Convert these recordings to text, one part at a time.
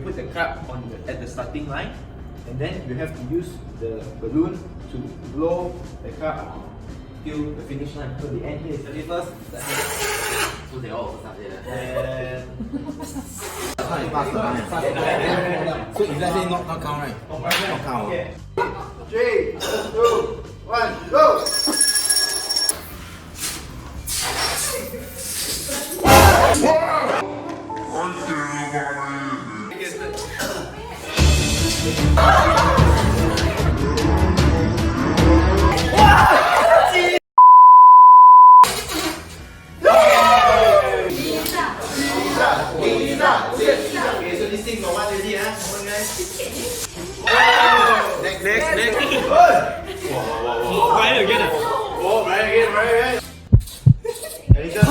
put the cup at the starting line, and then you have to use the balloon to blow the cup till the finish line. So the end here is 31st. So they all start there. And so if let's say not count, right? Not count. Okay. 3, 2, 1, go! Okay, so this thing got one already, huh? Come on, guys. Next. Whoa. Bryan again. Oh, Bryan again. And he just...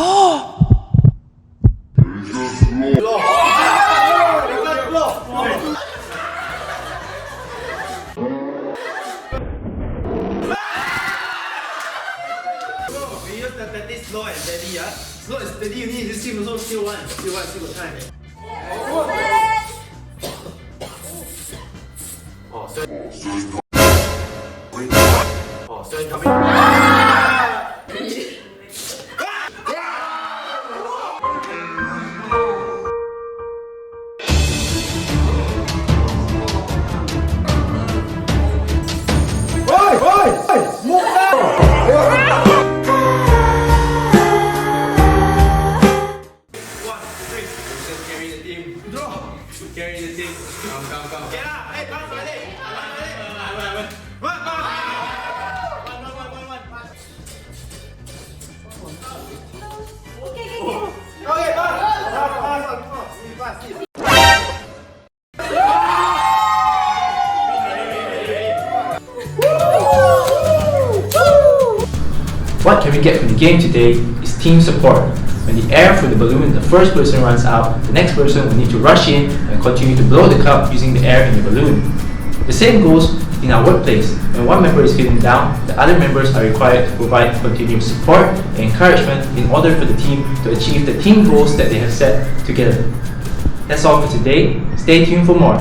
We use the 30 slow and steady, yeah? Slow and steady, you need this team also still one time. So it's coming. Carry the team. Come. Get up! Hey, pass balik! Run! Okay, pass! What can we get from the game today is team support. When the air from the balloon, the first person runs out, the next person will need to rush in and continue to blow the cup using the air in the balloon. The same goes in our workplace. When one member is feeling down, the other members are required to provide continued support and encouragement in order for the team to achieve the team goals that they have set together. That's all for today. Stay tuned for more.